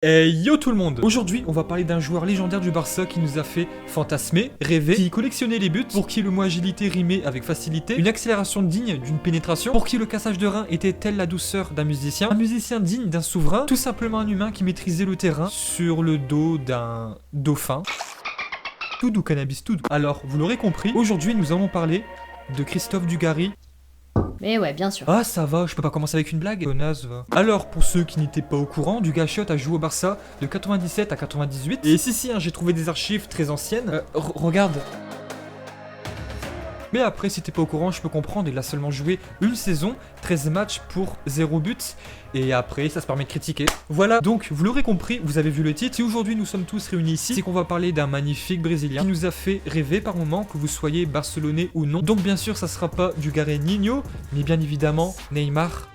Hey yo tout le monde! Aujourd'hui, on va parler d'un joueur légendaire du Barça qui nous a fait fantasmer, rêver, qui collectionnait les buts, pour qui le mot agilité rimait avec facilité, une accélération digne d'une pénétration, pour qui le cassage de rein était telle la douceur d'un musicien, un musicien digne d'un souverain, tout simplement un humain qui maîtrisait le terrain sur le dos d'un dauphin. Tout doux cannabis, tout doux. Alors, vous l'aurez compris, aujourd'hui nous allons parler de Christophe Dugarry. Mais ouais, bien sûr. Ah ça va, je peux pas commencer avec une blague. Connasse, va. Alors pour ceux qui n'étaient pas au courant, Dugarry a joué au Barça de 97 à 98. Et si, j'ai trouvé des archives très anciennes. Regarde. Mais après, si t'es pas au courant, je peux comprendre, il a seulement joué une saison, 13 matchs pour 0 buts. Et après, ça se permet de critiquer. Voilà, donc vous l'aurez compris, vous avez vu le titre. Si aujourd'hui nous sommes tous réunis ici, c'est qu'on va parler d'un magnifique Brésilien qui nous a fait rêver par moments, que vous soyez barcelonais ou non. Donc bien sûr, ça sera pas Dugarry Nino, mais bien évidemment Neymar.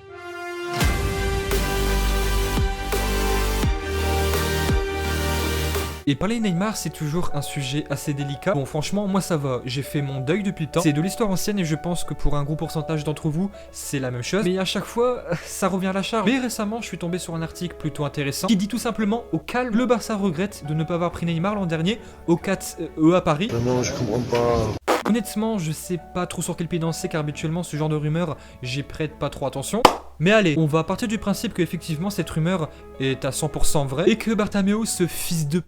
Et parler Neymar, c'est toujours un sujet assez délicat. Bon, franchement, moi ça va, j'ai fait mon deuil depuis le temps. C'est de l'histoire ancienne et je pense que pour un gros pourcentage d'entre vous, c'est la même chose. Mais à chaque fois, ça revient à la charge. Mais récemment, je suis tombé sur un article plutôt intéressant qui dit tout simplement au calme, le Barça regrette de ne pas avoir pris Neymar l'an dernier au 4E à Paris. Non, je comprends pas. Honnêtement, je sais pas trop sur quel pied danser car habituellement, ce genre de rumeur, j'y prête pas trop attention. Mais allez, on va partir du principe que effectivement cette rumeur est à 100% vraie et que Bartomeu, ce fils de...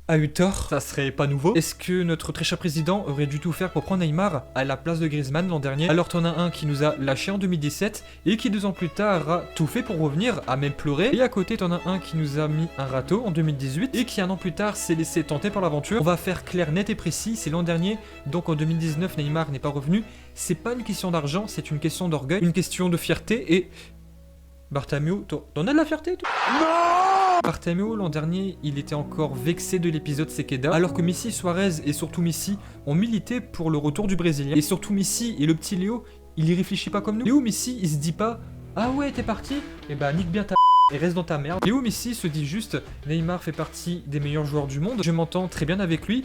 a eu tort, ça serait pas nouveau. Est-ce que notre très cher président aurait dû tout faire pour prendre Neymar à la place de Griezmann l'an dernier? Alors t'en as un qui nous a lâché en 2017 et qui 2 ans plus tard a tout fait pour revenir, a même pleuré. Et à côté t'en as un qui nous a mis un râteau en 2018 et qui 1 an plus tard s'est laissé tenter par l'aventure. On va faire clair, net et précis, c'est l'an dernier, donc en 2019 Neymar n'est pas revenu. C'est pas une question d'argent, c'est une question d'orgueil, une question de fierté et... Bartomeu, t'en as de la fierté toi? Non! Bartomeu, l'an dernier, il était encore vexé de l'épisode Sequeda, alors que Messi, Suarez et surtout Messi ont milité pour le retour du Brésilien. Et surtout Messi et le petit Léo, il y réfléchit pas comme nous. Léo Messi, il se dit pas « Ah ouais, t'es parti? Eh bah nique bien ta et reste dans ta merde. » Léo Messi se dit juste « Neymar fait partie des meilleurs joueurs du monde, je m'entends très bien avec lui. »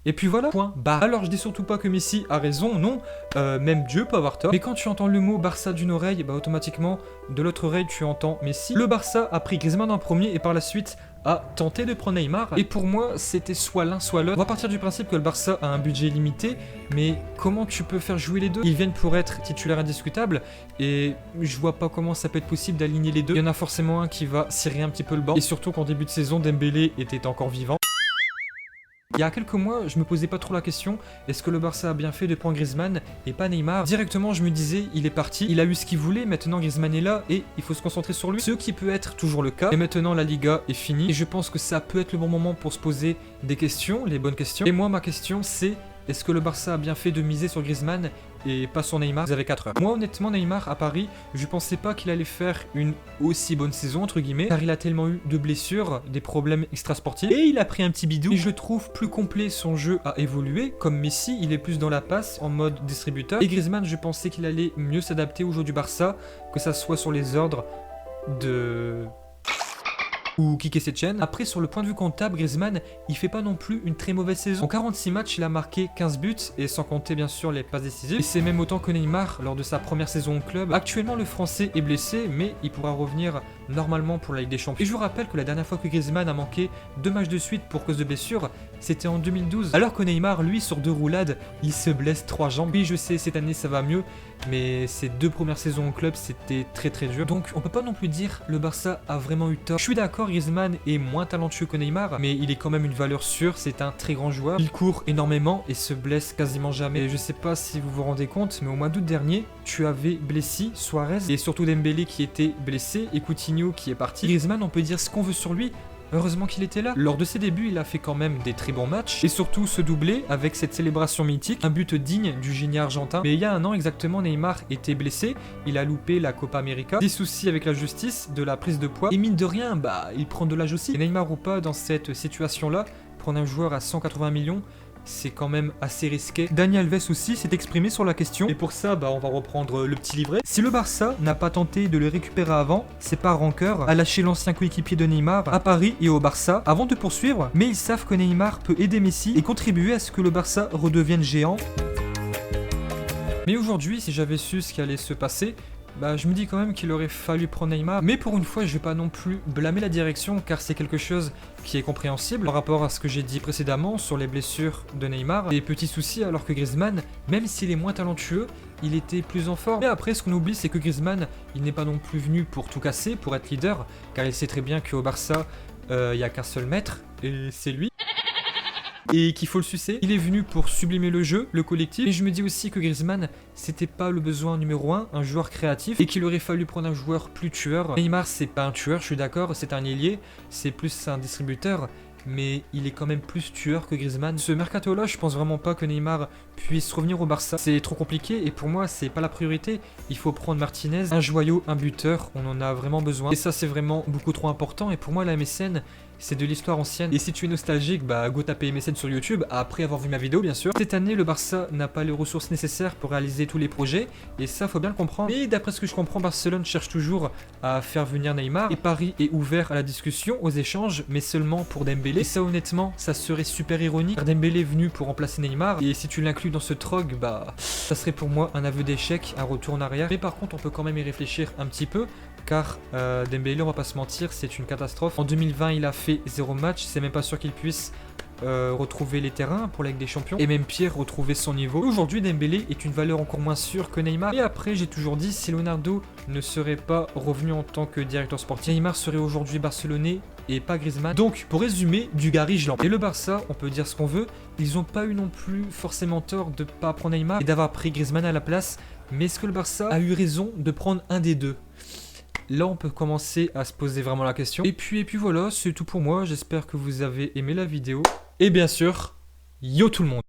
Et puis voilà, point, barre. Alors je dis surtout pas que Messi a raison, non, même Dieu peut avoir tort. Mais quand tu entends le mot Barça d'une oreille, bah automatiquement, de l'autre oreille tu entends Messi. Le Barça a pris Griezmann en premier et par la suite a tenté de prendre Neymar. Et pour moi, c'était soit l'un soit l'autre. On va partir du principe que le Barça a un budget limité, mais comment tu peux faire jouer les deux? Ils viennent pour être titulaires indiscutables et je vois pas comment ça peut être possible d'aligner les deux. Il y en a forcément un qui va cirer un petit peu le banc. Et surtout qu'en début de saison, Dembélé était encore vivant. Il y a quelques mois, je me posais pas trop la question, est-ce que le Barça a bien fait de prendre Griezmann et pas Neymar? Directement, je me disais, il est parti, il a eu ce qu'il voulait, maintenant Griezmann est là et il faut se concentrer sur lui. Ce qui peut être toujours le cas. Et maintenant, la Liga est finie et je pense que ça peut être le bon moment pour se poser des questions, les bonnes questions. Et moi, ma question, c'est est-ce que le Barça a bien fait de miser sur Griezmann et pas sur Neymar? Vous avez 4 heures. Moi, honnêtement, Neymar, à Paris, je pensais pas qu'il allait faire une aussi bonne saison, entre guillemets, car il a tellement eu de blessures, des problèmes extrasportifs, et il a pris un petit bidou. Et je le trouve plus complet, son jeu a évolué. Comme Messi, il est plus dans la passe, en mode distributeur. Et Griezmann, je pensais qu'il allait mieux s'adapter au jeu du Barça, que ça soit sur les ordres de... ou Kike Setien. Après, sur le point de vue comptable, Griezmann, il fait pas non plus une très mauvaise saison. En 46 matchs, il a marqué 15 buts, et sans compter bien sûr les passes décisives. Et c'est même autant que Neymar lors de sa première saison au club. Actuellement, le Français est blessé, mais il pourra revenir normalement pour la Ligue des Champions. Et je vous rappelle que la dernière fois que Griezmann a manqué 2 matchs de suite pour cause de blessure, c'était en 2012. Alors que Neymar, lui, sur 2 roulades, il se blesse 3 jambes. Oui, je sais, cette année, ça va mieux, mais ses 2 premières saisons au club, c'était très dur. Donc, on peut pas non plus dire le Barça a vraiment eu tort. Je suis d'accord, Griezmann est moins talentueux que Neymar, mais il est quand même une valeur sûre, c'est un très grand joueur. Il court énormément et se blesse quasiment jamais. Et je sais pas si vous vous rendez compte, mais au mois d'août dernier, tu avais Messi, Suarez et surtout Dembélé qui était blessé et Coutinho qui est parti. Griezmann, on peut dire ce qu'on veut sur lui. Heureusement qu'il était là. Lors de ses débuts, il a fait quand même des très bons matchs. Et surtout ce doublé avec cette célébration mythique. Un but digne du génie argentin. Mais il y a 1 an exactement, Neymar était blessé. Il a loupé la Copa América. Des soucis avec la justice, de la prise de poids. Et mine de rien, bah, il prend de l'âge aussi. Et Neymar ou pas, dans cette situation-là, prendre un joueur à 180 millions, c'est quand même assez risqué. Dani Alves aussi s'est exprimé sur la question. Et pour ça, bah, on va reprendre le petit livret. Si le Barça n'a pas tenté de le récupérer avant, c'est par rancœur à lâcher l'ancien coéquipier de Neymar à Paris et au Barça avant de poursuivre. Mais ils savent que Neymar peut aider Messi et contribuer à ce que le Barça redevienne géant. Mais aujourd'hui, si j'avais su ce qui allait se passer, bah je me dis quand même qu'il aurait fallu prendre Neymar. Mais pour une fois, je vais pas non plus blâmer la direction, car c'est quelque chose qui est compréhensible par rapport à ce que j'ai dit précédemment sur les blessures de Neymar. Des petits soucis, alors que Griezmann, même s'il est moins talentueux, il était plus en forme. Mais après, ce qu'on oublie, c'est que Griezmann, il n'est pas non plus venu pour tout casser, pour être leader, car il sait très bien qu'au Barça, il n'y a qu'un seul maître, et c'est lui. Et qu'il faut le sucer. Il est venu pour sublimer le jeu, le collectif. Et je me dis aussi que Griezmann, c'était pas le besoin numéro 1, un joueur créatif, et qu'il aurait fallu prendre un joueur plus tueur. Neymar, c'est pas un tueur, je suis d'accord, c'est un ailier, c'est plus un distributeur, mais il est quand même plus tueur que Griezmann. Ce mercato-là, je pense vraiment pas que Neymar puisse revenir au Barça. C'est trop compliqué, et pour moi, c'est pas la priorité. Il faut prendre Martinez, un joyau, un buteur, on en a vraiment besoin. Et ça, c'est vraiment beaucoup trop important, et pour moi, la MSN, c'est de l'histoire ancienne. Et si tu es nostalgique, bah go taper MSN sur YouTube, après avoir vu ma vidéo bien sûr. Cette année, le Barça n'a pas les ressources nécessaires pour réaliser tous les projets, et ça faut bien le comprendre. Mais d'après ce que je comprends, Barcelone cherche toujours à faire venir Neymar, et Paris est ouvert à la discussion, aux échanges, mais seulement pour Dembélé. Et ça honnêtement, ça serait super ironique, car Dembélé est venu pour remplacer Neymar, et si tu l'inclus dans ce trog, bah ça serait pour moi un aveu d'échec, un retour en arrière. Mais par contre, on peut quand même y réfléchir un petit peu, car Dembélé, on va pas se mentir, c'est une catastrophe. En 2020, il a fait 0 match, c'est même pas sûr qu'il puisse retrouver les terrains pour la Ligue des Champions, et même pire, retrouver son niveau. Aujourd'hui, Dembélé est une valeur encore moins sûre que Neymar. Et après, j'ai toujours dit, si Leonardo ne serait pas revenu en tant que directeur sportif, Neymar serait aujourd'hui barcelonais et pas Griezmann. Donc, pour résumer, Dugarry, je l'empêche. Et le Barça, on peut dire ce qu'on veut, ils ont pas eu non plus forcément tort de pas prendre Neymar et d'avoir pris Griezmann à la place. Mais est-ce que le Barça a eu raison de prendre un des deux ? Là, on peut commencer à se poser vraiment la question. Et puis voilà, c'est tout pour moi. J'espère que vous avez aimé la vidéo. Et bien sûr, yo tout le monde!